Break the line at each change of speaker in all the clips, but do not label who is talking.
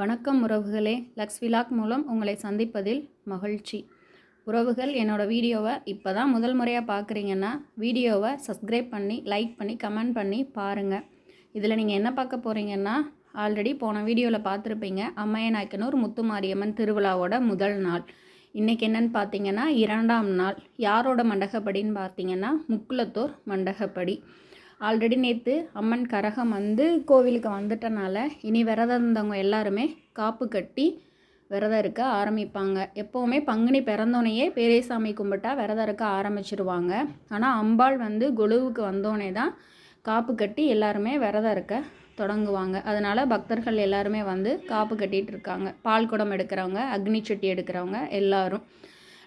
வணக்கம் உறவுகளே. Lux vlog மூலம் உங்களை சந்திப்பதில் மகிழ்ச்சி. உறவுகள், என்னோடய வீடியோவை இப்போ தான் முதல் முறையாக பார்க்குறீங்கன்னா வீடியோவை சப்ஸ்கிரைப் பண்ணி, லைக் பண்ணி, கமெண்ட் பண்ணி பாருங்கள். இதில் நீங்கள் என்ன பார்க்க போகிறீங்கன்னா, ஆல்ரெடி போன வீடியோவில் பார்த்துருப்பீங்க. அம்மையநாயக்கனூர் முத்துமாரியம்மன் திருவிழாவோட முதல் நாள். இன்றைக்கி என்னென்னு பார்த்தீங்கன்னா 2ஆம் நாள். யாரோட மண்டகப்படின்னு பார்த்தீங்கன்னா முக்குலத்தோர் மண்டகப்படி. ஆல்ரெடி நேற்று அம்மன் கரகம் கோவிலுக்கு வந்துட்டனால இனி விரதம் இருந்தவங்க எல்லாருமே காப்பு கட்டி விரதம் இருக்க ஆரம்பிப்பாங்க. எப்போவுமே பங்குனி பிறந்தோனையே பெரியசாமி கும்பிட்டா விரதம் இருக்க ஆரம்பிச்சிருவாங்க. ஆனால் அம்பாள் கொலுவுக்கு வந்தோடனே தான் காப்பு கட்டி எல்லாருமே விரதம் இருக்க தொடங்குவாங்க. அதனால் பக்தர்கள் எல்லாருமே காப்பு கட்டிகிட்டு இருக்காங்க. பால் குடம் எடுக்கிறவங்க, அக்னி சட்டி எடுக்கிறவங்க எல்லாரும்.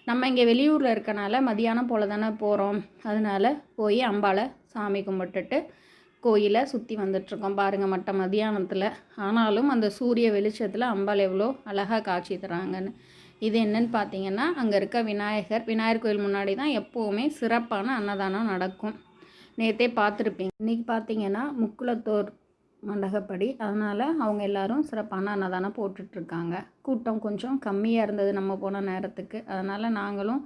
நம்ம இங்கே வெளியூரில் இருக்கனால மதியானம் போல் தானே போகிறோம். அதனால் போய் அம்பாளை சாமி கும்பிட்டுட்டு கோயிலை சுற்றி வந்துட்ருக்கோம். பாருங்கள், மட்ட மதியானத்தில் ஆனாலும் அந்த சூரிய வெளிச்சத்தில் அம்பாள் எவ்வளோ அழகாக காட்சி தராங்கன்னு. இது என்னன்னு பார்த்தீங்கன்னா, அங்கே இருக்க விநாயகர் கோயில் முன்னாடி தான் எப்போவுமே சிறப்பான அன்னதானம் நடக்கும். நேற்றே பார்த்துருப்பீங்க. இன்றைக்கி பார்த்தீங்கன்னா முக்குலத்தோர் மண்டகப்படி, அதனால் அவங்க எல்லோரும் சிறப்பான அன்னதானம் போட்டுட்ருக்காங்க. கூட்டம் கொஞ்சம் கம்மியாக இருந்தது நம்ம போன நேரத்துக்கு. அதனால் நாங்களும்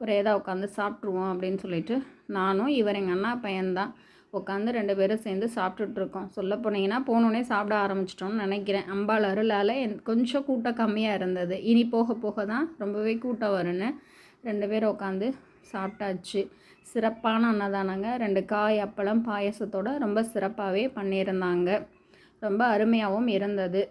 ஒரு ஏதோ உட்காந்து சாப்பிட்ருவோம் அப்படின்னு சொல்லிட்டு நானும் எங்கள் அண்ணா பையன்தான் உட்காந்து 2 பேரும் சேர்ந்து சாப்பிட்டுட்ருக்கோம். சொல்ல போனீங்கன்னா போனோடனே சாப்பிட ஆரம்பிச்சிட்டோம்னு நினைக்கிறேன். அம்பாள் அருளால் கொஞ்சம் கூட்டம் கம்மியாக இருந்தது. இனி போக போக தான் ரொம்பவே கூட்டம் வரும்னு 2 பேரும் உட்காந்து சாப்பிட்டாச்சு. சிறப்பான அன்னதானங்க. 2 காய், அப்பளம், பாயசத்தோடு ரொம்ப சிறப்பாகவே பண்ணியிருந்தாங்க. ரொம்ப அருமையாகவும் இருந்தது.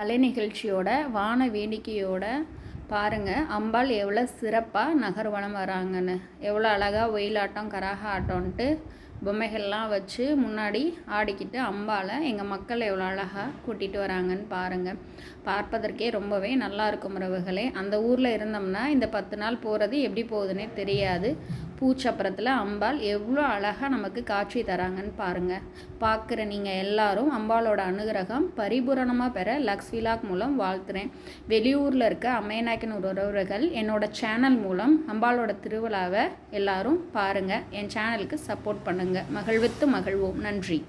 கலை நிகழ்ச்சியோட வான வேடிக்கையோட பாருங்கள் அம்பாள் எவ்வளோ சிறப்பாக நகர்வலம் வராங்கன்னு. எவ்வளோ அழகாக ஒயிலாட்டம் கரக ஆட்டம்ன்ட்டு பொம்மைகள்லாம் வச்சு முன்னாடி ஆடிக்கிட்டு அம்பாளை எங்கள் மக்கள் எவ்வளோ அழகாக கூட்டிகிட்டு வராங்கன்னு பாருங்கள். பார்ப்பதற்கே ரொம்பவே நல்லா இருக்கும் உறவுகளே. அந்த ஊரில் இருந்தோம்னா இந்த 10 நாள் போகிறது எப்படி போகுதுன்னே தெரியாது. பூச்சப்பரத்தில் அம்பாள் எவ்வளோ அழகாக நமக்கு காட்சி தராங்கன்னு பாருங்கள். பார்க்குற நீங்கள் எல்லாரும் அம்பாளோட அனுகிரகம் பரிபூரணமாக பெற லக்ஸ் விலாக் மூலம் வாழ்த்துறேன். வெளியூரில் இருக்க அம்மையநாயக்கன் உறவுகள் என்னோட சேனல் மூலம் அம்பாளோட திருவிழாவை எல்லாரும் பாருங்கள். என் சேனலுக்கு சப்போர்ட் பண்ணுங்கள். மகிழ்வித்து மகிழ்வோம். நன்றி.